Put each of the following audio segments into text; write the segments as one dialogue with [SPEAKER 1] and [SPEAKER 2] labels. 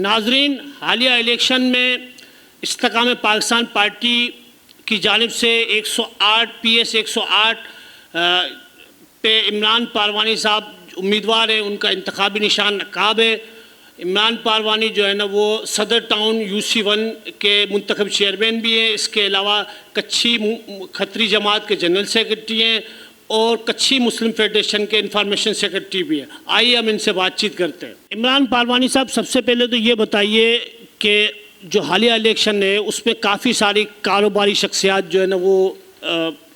[SPEAKER 1] ناظرین، حالیہ الیکشن میں استحکام پاکستان پارٹی کی جانب سے 108 PS 108 پہ عمران پاروانی صاحب امیدوار ہیں. ان کا انتخابی نشان نقاب ہے. عمران پاروانی جو ہے نا وہ صدر ٹاؤن UC1 کے منتخب چیئرمین بھی ہیں. اس کے علاوہ کچھی کھتری جماعت کے جنرل سیکرٹری ہیں اور کچھی مسلم فیڈریشن کے انفارمیشن سیکرٹری بھی ہیں. آئیے ہم ان سے بات چیت کرتے ہیں. عمران پاروانی صاحب، سب سے پہلے تو یہ بتائیے کہ جو حالیہ الیکشن ہے اس میں کافی ساری کاروباری شخصیات جو ہے نا وہ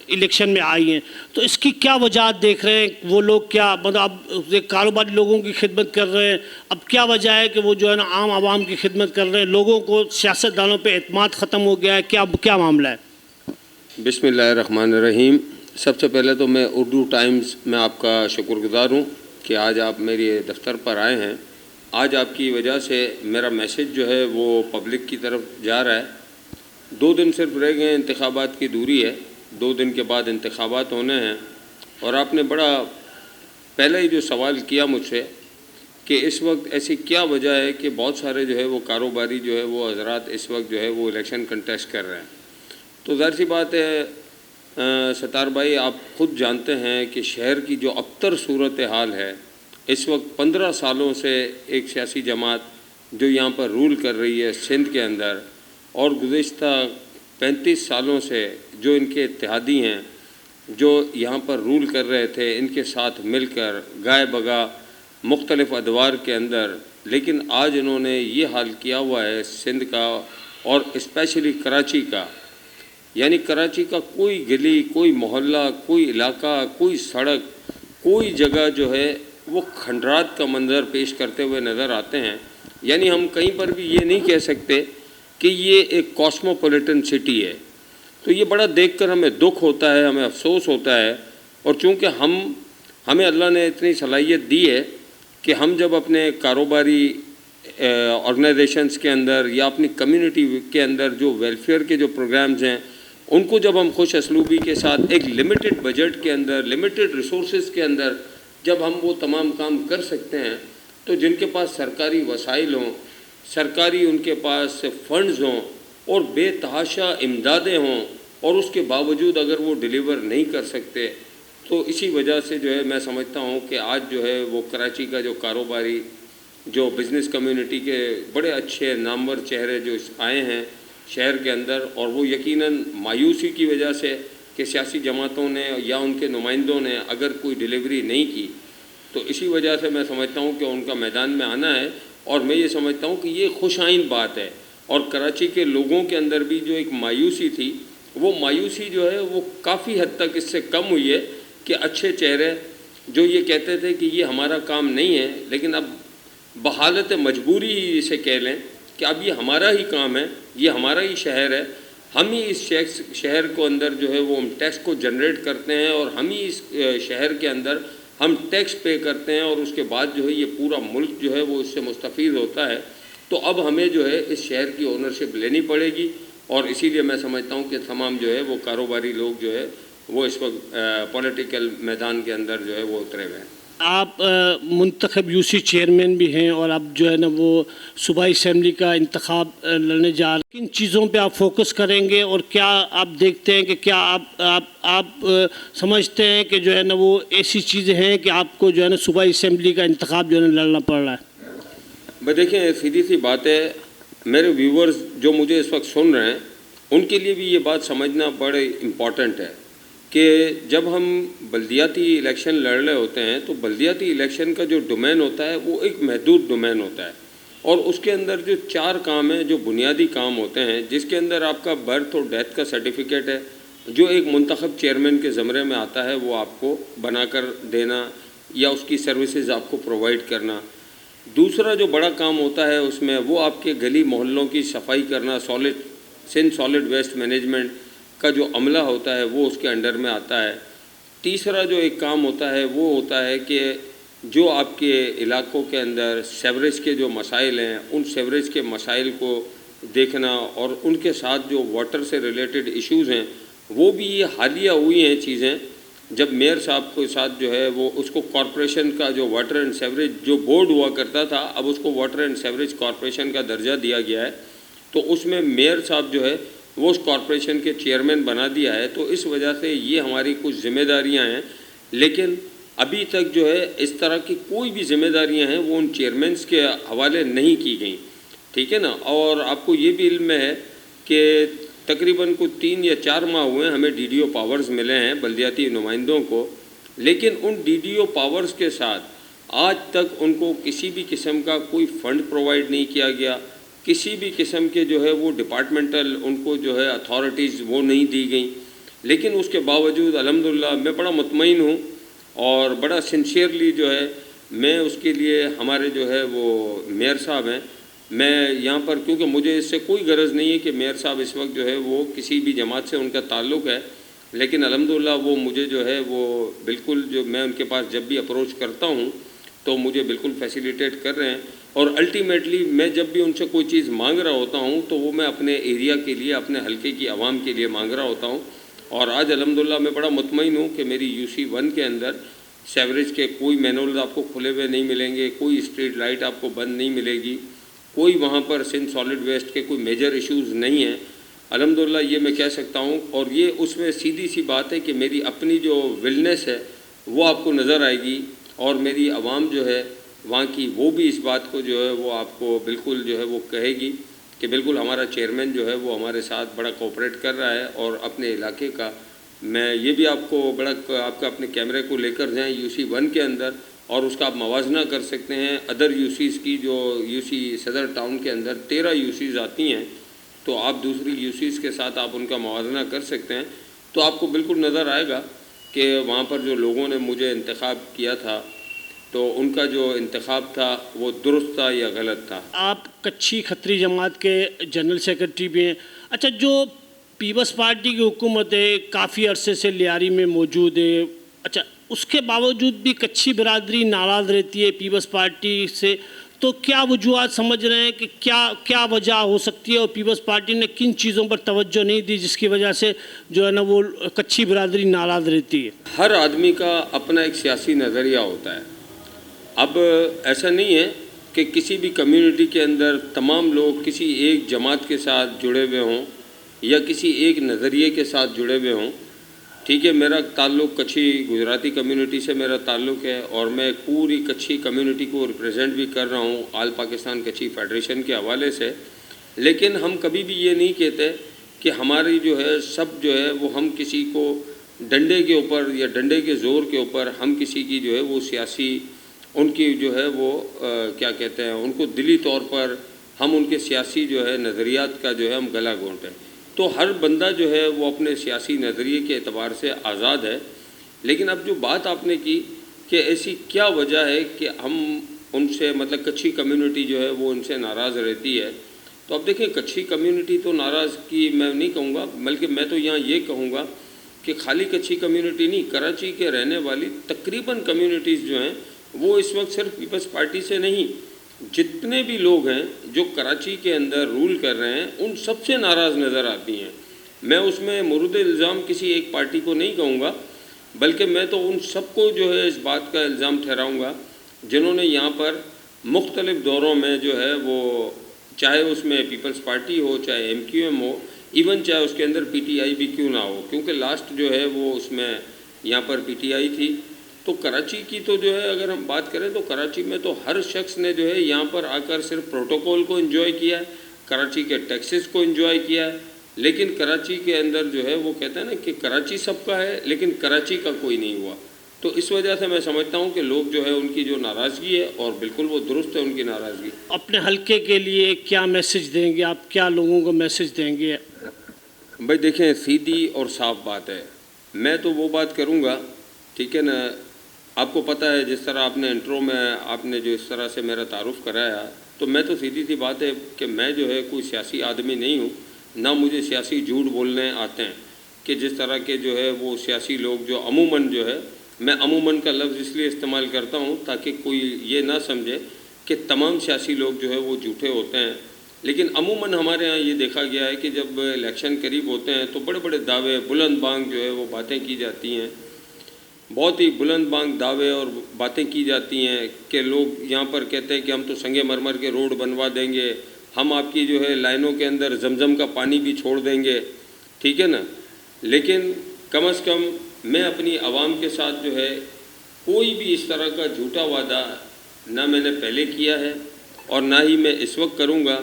[SPEAKER 1] الیکشن میں آئی ہیں، تو اس کی کیا وجہات دیکھ رہے ہیں؟ وہ لوگ کیا مطلب اب کاروباری لوگوں کی خدمت کر رہے ہیں، اب کیا وجہ ہے کہ وہ جو ہے نا عام عوام کی خدمت کر رہے ہیں؟ لوگوں کو سیاستدانوں پہ اعتماد ختم ہو گیا ہے، کیا معاملہ ہے؟
[SPEAKER 2] بسم اللہ الرحمن الرحیم. سب سے پہلے تو میں اردو ٹائمز میں آپ کا شکر گزار ہوں کہ آج آپ میرے دفتر پر آئے ہیں. آج آپ کی وجہ سے میرا میسیج جو ہے وہ پبلک کی طرف جا رہا ہے. 2 دن صرف رہ گئے، انتخابات کی دوری ہے. 2 دن کے بعد انتخابات ہونے ہیں، اور آپ نے بڑا پہلے ہی جو سوال کیا مجھ سے کہ اس وقت ایسی کیا وجہ ہے کہ بہت سارے جو ہے وہ کاروباری جو ہے وہ حضرات اس وقت جو ہے وہ الیکشن کنٹیسٹ کر رہے ہیں. تو ظاہر سی بات ہے ستار بھائی، آپ خود جانتے ہیں کہ شہر کی جو ابتر صورتحال ہے اس وقت 15 سالوں سے ایک سیاسی جماعت جو یہاں پر رول کر رہی ہے سندھ کے اندر، اور گزشتہ 35 سالوں سے جو ان کے اتحادی ہیں جو یہاں پر رول کر رہے تھے، ان کے ساتھ مل کر گائے بگا مختلف ادوار کے اندر، لیکن آج انہوں نے یہ حال کیا ہوا ہے سندھ کا اور اسپیشلی کراچی کا. یعنی کراچی کا کوئی گلی، کوئی محلہ، کوئی علاقہ، کوئی سڑک، کوئی جگہ جو ہے وہ کھنڈرات کا منظر پیش کرتے ہوئے نظر آتے ہیں. یعنی ہم کہیں پر بھی یہ نہیں کہہ سکتے کہ یہ ایک کاسموپولیٹن سٹی ہے. تو یہ بڑا دیکھ کر ہمیں دکھ ہوتا ہے، ہمیں افسوس ہوتا ہے. اور چونکہ ہمیں اللہ نے اتنی صلاحیت دی ہے کہ ہم جب اپنے کاروباری آرگنائزیشنز کے اندر یا اپنی کمیونٹی کے اندر جو ویلفیئر کے جو پروگرامز ہیں ان کو جب ہم خوش اسلوبی کے ساتھ ایک لمیٹڈ بجٹ کے اندر، لمیٹڈ ریسورسز کے اندر جب ہم وہ تمام کام کر سکتے ہیں، تو جن کے پاس سرکاری وسائل ہوں، سرکاری ان کے پاس فنڈز ہوں اور بے تحاشا امدادیں ہوں، اور اس کے باوجود اگر وہ ڈیلیور نہیں کر سکتے، تو اسی وجہ سے جو ہے میں سمجھتا ہوں کہ آج جو ہے وہ کراچی کا جو کاروباری جو بزنس کمیونٹی کے بڑے اچھے نامور چہرے جو آئے ہیں شہر کے اندر، اور وہ یقیناً مایوسی کی وجہ سے کہ سیاسی جماعتوں نے یا ان کے نمائندوں نے اگر کوئی ڈیلیوری نہیں کی، تو اسی وجہ سے میں سمجھتا ہوں کہ ان کا میدان میں آنا ہے. اور میں یہ سمجھتا ہوں کہ یہ خوش آئند بات ہے. اور کراچی کے لوگوں کے اندر بھی جو ایک مایوسی تھی، وہ مایوسی جو ہے وہ کافی حد تک اس سے کم ہوئی ہے کہ اچھے چہرے جو یہ کہتے تھے کہ یہ ہمارا کام نہیں ہے، لیکن اب بحالت مجبوری اسے کہہ لیں کہ اب یہ ہمارا ہی کام ہے، یہ ہمارا ہی شہر ہے، ہم ہی اس شہر کو اندر جو ہے وہ ہم ٹیکس کو جنریٹ کرتے ہیں، اور ہم ہی اس شہر کے اندر ہم ٹیکس پے کرتے ہیں، اور اس کے بعد جو ہے یہ پورا ملک جو ہے وہ اس سے مستفید ہوتا ہے. تو اب ہمیں جو ہے اس شہر کی اونرشپ لینی پڑے گی. اور اسی لیے میں سمجھتا ہوں کہ تمام جو ہے وہ کاروباری لوگ جو ہے وہ اس وقت پولیٹیکل میدان کے اندر جو ہے وہ اترے ہوئے ہیں.
[SPEAKER 1] آپ منتخب UC چیئرمین بھی ہیں اور اب جو ہے نا وہ صوبائی اسمبلی کا انتخاب لڑنے جا رہے ہیں. کن چیزوں پہ آپ فوکس کریں گے، اور کیا آپ دیکھتے ہیں کہ کیا آپ سمجھتے ہیں کہ جو ہے نا وہ ایسی چیزیں ہیں کہ آپ کو جو ہے نا صوبائی اسمبلی کا انتخاب جو ہے نا لڑنا پڑ رہا ہے؟
[SPEAKER 2] دیکھیں، سیدھی سی بات ہے، میرے ویورز جو مجھے اس وقت سن رہے ہیں ان کے لیے بھی یہ بات سمجھنا بڑے امپورٹنٹ ہے کہ جب ہم بلدیاتی الیکشن لڑ رہے ہوتے ہیں تو بلدیاتی الیکشن کا جو ڈومین ہوتا ہے وہ ایک محدود ڈومین ہوتا ہے، اور اس کے اندر جو 4 کام ہیں جو بنیادی کام ہوتے ہیں، جس کے اندر آپ کا برتھ اور ڈیتھ کا سرٹیفکیٹ ہے جو ایک منتخب چیئرمین کے زمرے میں آتا ہے، وہ آپ کو بنا کر دینا یا اس کی سروسز آپ کو پرووائڈ کرنا. دوسرا جو بڑا کام ہوتا ہے اس میں وہ آپ کے گلی محلوں کی صفائی کرنا، سندھ سالڈ ویسٹ مینجمنٹ کا جو عملہ ہوتا ہے وہ اس کے انڈر میں آتا ہے. تیسرا جو ایک کام ہوتا ہے وہ ہوتا ہے کہ جو آپ کے علاقوں کے اندر سیوریج کے جو مسائل ہیں ان سیوریج کے مسائل کو دیکھنا، اور ان کے ساتھ جو واٹر سے ریلیٹڈ ایشوز ہیں وہ بھی یہ حالیہ ہوئی ہیں چیزیں جب میئر صاحب کے ساتھ جو ہے وہ اس کو کارپوریشن کا جو واٹر اینڈ سیوریج جو بورڈ ہوا کرتا تھا اب اس کو واٹر اینڈ سیوریج کارپوریشن کا درجہ دیا گیا ہے، تو اس میں میئر صاحب جو ہے وہ اس کارپوریشن کے چیئرمین بنا دیا ہے۔ تو اس وجہ سے یہ ہماری کچھ ذمہ داریاں ہیں، لیکن ابھی تک جو ہے اس طرح کی کوئی بھی ذمہ داریاں ہیں وہ ان چیئرمینس کے حوالے نہیں کی گئیں، ٹھیک ہے نا۔ اور آپ کو یہ بھی علم ہے کہ تقریباً کوئی 3 یا 4 ماہ ہوئے ہمیں ڈی ڈی او پاورز ملے ہیں بلدیاتی نمائندوں کو، لیکن ان ڈی ڈی او پاورز کے ساتھ آج تک ان کو کسی بھی قسم کا کوئی فنڈ پرووائڈ نہیں کیا گیا، کسی بھی قسم کے جو ہے وہ ڈپارٹمنٹل ان کو جو ہے اتھارٹیز وہ نہیں دی گئیں۔ لیکن اس کے باوجود الحمدللہ میں بڑا مطمئن ہوں اور بڑا سنسیئرلی جو ہے میں اس کے لیے ہمارے جو ہے وہ میئر صاحب ہیں، میں یہاں پر کیونکہ مجھے اس سے کوئی غرض نہیں ہے کہ میئر صاحب اس وقت جو ہے وہ کسی بھی جماعت سے ان کا تعلق ہے، لیکن الحمدللہ وہ مجھے جو ہے وہ بالکل جو میں ان کے پاس جب بھی اپروچ کرتا ہوں تو مجھے بالکل فیسیلیٹیٹ کر رہے ہیں، اور الٹیمیٹلی میں جب بھی ان سے کوئی چیز مانگ رہا ہوتا ہوں تو وہ میں اپنے ایریا کے لیے اپنے حلقے کی عوام کے لیے مانگ رہا ہوتا ہوں۔ اور آج الحمدللہ میں بڑا مطمئن ہوں کہ میری UC 1 کے اندر سیوریج کے کوئی مینولز آپ کو کھلے ہوئے نہیں ملیں گے، کوئی اسٹریٹ لائٹ آپ کو بند نہیں ملے گی، کوئی وہاں پر سندھ سالڈ ویسٹ کے کوئی میجر ایشوز نہیں ہیں الحمدللہ، یہ میں کہہ سکتا ہوں۔ اور یہ اس میں سیدھی سی بات ہے کہ میری اپنی جو ولنس ہے وہ آپ کو نظر آئے گی، اور میری عوام جو ہے وہاں کی وہ بھی اس بات کو جو ہے وہ آپ کو بالکل جو ہے وہ کہے گی کہ بالکل ہمارا چیئرمین جو ہے وہ ہمارے ساتھ بڑا کوآپریٹ کر رہا ہے۔ اور اپنے علاقے کا میں یہ بھی آپ کو بڑا آپ کا اپنے کیمرے کو لے کر جائیں UC 1 کے اندر، اور اس کا آپ موازنہ کر سکتے ہیں ادر UCs کی، جو UC صدر ٹاؤن کے اندر 13 UCs آتی ہیں، تو آپ دوسری UCs کے ساتھ آپ ان کا موازنہ کر سکتے ہیں، تو آپ کو بالکل نظر آئے گا کہ وہاں پر جو لوگوں نے مجھے انتخاب کیا تھا تو ان کا جو انتخاب تھا وہ درست تھا یا غلط تھا۔
[SPEAKER 1] آپ کچھی کھتری جماعت کے جنرل سیکرٹری بھی ہیں۔ اچھا، جو پیپلز پارٹی کی حکومت ہے کافی عرصے سے لیاری میں موجود ہے، اچھا اس کے باوجود بھی کچھی برادری ناراض رہتی ہے پیپلز پارٹی سے، تو کیا وجوہات سمجھ رہے ہیں کہ کیا وجہ ہو سکتی ہے، اور پیپلز پارٹی نے کن چیزوں پر توجہ نہیں دی جس کی وجہ سے جو ہے نا وہ کچھی برادری ناراض رہتی ہے؟
[SPEAKER 2] ہر آدمی کا اپنا ایک سیاسی نظریہ ہوتا ہے۔ اب ایسا نہیں ہے کہ کسی بھی کمیونٹی کے اندر تمام لوگ کسی ایک جماعت کے ساتھ جڑے ہوئے ہوں یا کسی ایک نظریے کے ساتھ جڑے ہوئے ہوں، ٹھیک ہے۔ میرا تعلق کچھی گجراتی کمیونٹی سے میرا تعلق ہے، اور میں پوری کچھی کمیونٹی کو ریپرزینٹ بھی کر رہا ہوں آل پاکستان کچھی فیڈریشن کے حوالے سے، لیکن ہم کبھی بھی یہ نہیں کہتے کہ ہماری جو ہے سب جو ہے وہ ہم کسی کو ڈنڈے کے اوپر یا ڈنڈے کے زور کے اوپر ہم کسی کی جو ہے وہ سیاسی ان کی جو ہے وہ کیا کہتے ہیں ان کو دلی طور پر ہم ان کے سیاسی جو ہے نظریات کا جو ہے ہم گلا گھونٹیں۔ تو ہر بندہ جو ہے وہ اپنے سیاسی نظریے کے اعتبار سے آزاد ہے، لیکن اب جو بات آپ نے کی کہ ایسی کیا وجہ ہے کہ ہم ان سے مطلب کچھی کمیونٹی جو ہے وہ ان سے ناراض رہتی ہے، تو اب دیکھیں کچھی کمیونٹی تو ناراض کی میں نہیں کہوں گا، بلکہ میں تو یہاں یہ کہوں گا کہ خالی کچھی کمیونٹی نہیں، کراچی کے رہنے والی تقریباً کمیونٹیز جو ہیں وہ اس وقت صرف پیپلز پارٹی سے نہیں، جتنے بھی لوگ ہیں جو کراچی کے اندر رول کر رہے ہیں ان سب سے ناراض نظر آتی ہیں۔ میں اس میں مورد الزام کسی ایک پارٹی کو نہیں کہوں گا، بلکہ میں تو ان سب کو جو ہے اس بات کا الزام ٹھہراؤں گا جنہوں نے یہاں پر مختلف دوروں میں جو ہے وہ چاہے اس میں پیپلز پارٹی ہو، چاہے MQM ہو، ایون چاہے اس کے اندر PTI بھی کیوں نہ ہو، کیونکہ لاسٹ جو ہے وہ اس میں یہاں پر PTI تھی۔ تو کراچی کی تو جو ہے اگر ہم بات کریں تو کراچی میں تو ہر شخص نے جو ہے یہاں پر آ کر صرف پروٹوکول کو انجوائے کیا ہے، کراچی کے ٹیکسز کو انجوائے کیا ہے، لیکن کراچی کے اندر جو ہے وہ کہتے ہیں نا کہ کراچی سب کا ہے لیکن کراچی کا کوئی نہیں ہوا۔ تو اس وجہ سے میں سمجھتا ہوں کہ لوگ جو ہے ان کی جو ناراضگی ہے، اور بالکل وہ درست ہے ان کی ناراضگی۔
[SPEAKER 1] اپنے حلقے کے لیے کیا میسج دیں گے آپ، کیا لوگوں کو میسج دیں گے؟
[SPEAKER 2] بھائی دیکھیں، سیدھی اور صاف بات ہے، میں تو وہ بات کروں گا، ٹھیک ہے نا۔ آپ کو پتہ ہے جس طرح آپ نے انٹرو میں آپ نے جو اس طرح سے میرا تعارف کرایا، تو میں تو سیدھی سی بات ہے کہ میں جو ہے کوئی سیاسی آدمی نہیں ہوں، نہ مجھے سیاسی جھوٹ بولنے آتے ہیں کہ جس طرح کے جو ہے وہ سیاسی لوگ جو عموماً جو ہے، میں عموماً کا لفظ اس لیے استعمال کرتا ہوں تاکہ کوئی یہ نہ سمجھے کہ تمام سیاسی لوگ جو ہے وہ جھوٹے ہوتے ہیں، لیکن عموماً ہمارے ہاں یہ دیکھا گیا ہے کہ جب الیکشن قریب ہوتے ہیں تو بڑے بڑے دعوے بلند بانگ جو ہے وہ باتیں کی جاتی ہیں، بہت ہی بلند بانگ دعوے اور باتیں کی جاتی ہیں کہ لوگ یہاں پر کہتے ہیں کہ ہم تو سنگ مرمر کے روڈ بنوا دیں گے، ہم آپ کی جو ہے لائنوں کے اندر زمزم کا پانی بھی چھوڑ دیں گے، ٹھیک ہے نا. لیکن کم از کم میں اپنی عوام کے ساتھ جو ہے کوئی بھی اس طرح کا جھوٹا وعدہ نہ میں نے پہلے کیا ہے اور نہ ہی میں اس وقت کروں گا.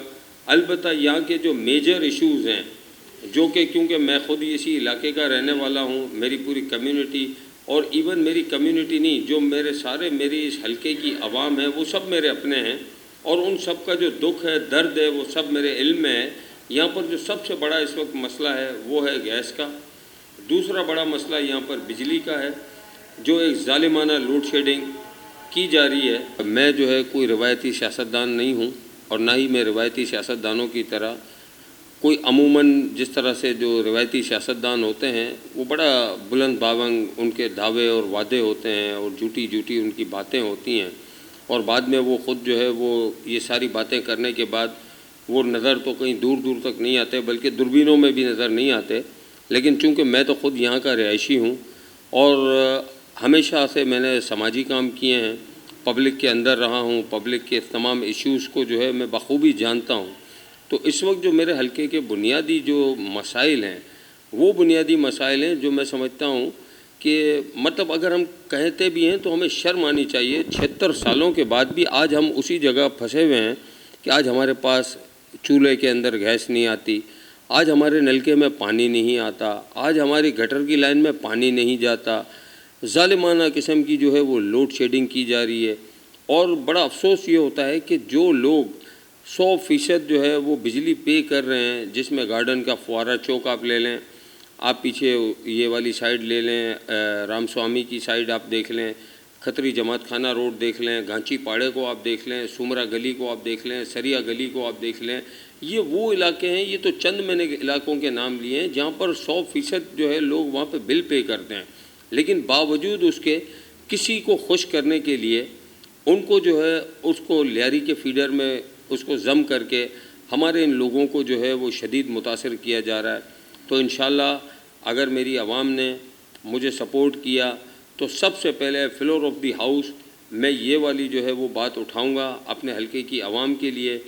[SPEAKER 2] البتہ یہاں کے جو میجر ایشوز ہیں، جو کہ کیونکہ میں خود اسی علاقے کا رہنے والا ہوں، میری پوری کمیونٹی اور ایون میری کمیونٹی نہیں، جو میری اس حلقے کی عوام ہے وہ سب میرے اپنے ہیں، اور ان سب کا جو دکھ ہے، درد ہے، وہ سب میرے علم میں ہے. یہاں پر جو سب سے بڑا اس وقت مسئلہ ہے وہ ہے گیس کا. دوسرا بڑا مسئلہ یہاں پر بجلی کا ہے، جو ایک ظالمانہ لوڈ شیڈنگ کی جا رہی ہے. میں جو ہے کوئی روایتی سیاستدان نہیں ہوں، اور نہ ہی میں روایتی سیاستدانوں کی طرح کوئی عموماً جس طرح سے جو روایتی سیاستدان ہوتے ہیں وہ بڑا بلند باونگ ان کے دعوے اور وعدے ہوتے ہیں اور جھوٹی ان کی باتیں ہوتی ہیں، اور بعد میں وہ خود جو ہے وہ یہ ساری باتیں کرنے کے بعد وہ نظر تو کہیں دور تک نہیں آتے، بلکہ دوربینوں میں بھی نظر نہیں آتے. لیکن چونکہ میں تو خود یہاں کا رہائشی ہوں اور ہمیشہ سے میں نے سماجی کام کیے ہیں، پبلک کے اندر رہا ہوں، پبلک کے تمام ایشوز کو جو ہے میں بخوبی جانتا ہوں. تو اس وقت جو میرے حلقے کے بنیادی جو مسائل ہیں وہ بنیادی مسائل ہیں جو میں سمجھتا ہوں کہ مطلب اگر ہم کہتے بھی ہیں تو ہمیں شرم آنی چاہیے. 76 سالوں کے بعد بھی آج ہم اسی جگہ پھنسے ہوئے ہیں کہ آج ہمارے پاس چولہے کے اندر گیس نہیں آتی، آج ہمارے نلکے میں پانی نہیں آتا، آج ہماری گٹر کی لائن میں پانی نہیں جاتا. ظالمانہ قسم کی جو ہے وہ لوڈ شیڈنگ کی جا رہی ہے. اور بڑا افسوس یہ ہوتا ہے کہ جو لوگ 100% جو ہے وہ بجلی پے کر رہے ہیں، جس میں گارڈن کا فوارہ چوک آپ لے لیں، آپ پیچھے یہ والی سائڈ لے لیں، رام سوامی کی سائڈ آپ دیکھ لیں، کھتری جماعت خانہ روڈ دیکھ لیں، گانچی پاڑے کو آپ دیکھ لیں، سومرا گلی کو آپ دیکھ لیں، سریا گلی کو آپ دیکھ لیں. یہ وہ علاقے ہیں، یہ تو چند میں نے علاقوں کے نام لیے ہیں جہاں پر 100% جو ہے لوگ وہاں پہ بل پے کرتے ہیں، لیکن باوجود اس کے کسی کو خوش کرنے کے لیے ان کو جو ہے اس کو لیاری کے فیڈر میں اس کو ضم کر کے ہمارے ان لوگوں کو جو ہے وہ شدید متاثر کیا جا رہا ہے. تو انشاءاللہ اگر میری عوام نے مجھے سپورٹ کیا تو سب سے پہلے فلور آف دی ہاؤس میں یہ والی جو ہے وہ بات اٹھاؤں گا اپنے حلقے کی عوام کے لیے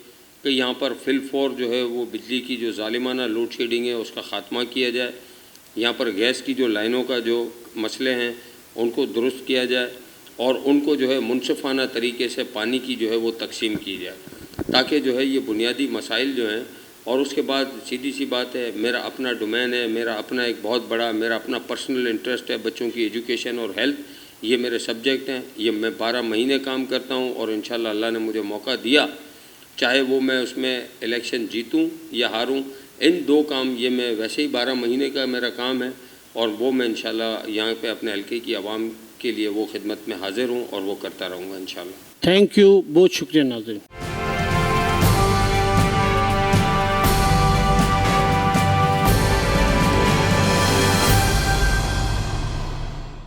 [SPEAKER 2] کہ یہاں پر فل فور جو ہے وہ بجلی کی جو ظالمانہ لوڈ شیڈنگ ہے اس کا خاتمہ کیا جائے. یہاں پر گیس کی جو لائنوں کا جو مسئلے ہیں ان کو درست کیا جائے اور ان کو جو ہے منصفانہ طریقے سے پانی کی جو ہے وہ تقسیم کی جائے، تاکہ جو ہے یہ بنیادی مسائل جو ہیں. اور اس کے بعد سیدھی سی بات ہے، میرا اپنا ڈومین ہے، میرا اپنا ایک بہت بڑا میرا اپنا پرسنل انٹرسٹ ہے، بچوں کی ایجوکیشن اور ہیلتھ، یہ میرے سبجیکٹ ہیں. یہ میں 12 مہینے کام کرتا ہوں اور انشاءاللہ اللہ نے مجھے موقع دیا، چاہے وہ میں اس میں الیکشن جیتوں یا ہاروں، ان دو کام یہ میں ویسے ہی 12 مہینے کا میرا کام ہے اور وہ میں انشاءاللہ یہاں پہ اپنے حلقے کی عوام کے لیے وہ خدمت میں حاضر ہوں اور وہ کرتا رہوں گا انشاءاللہ.
[SPEAKER 1] تھینک یو، بہت شکریہ ناظرین.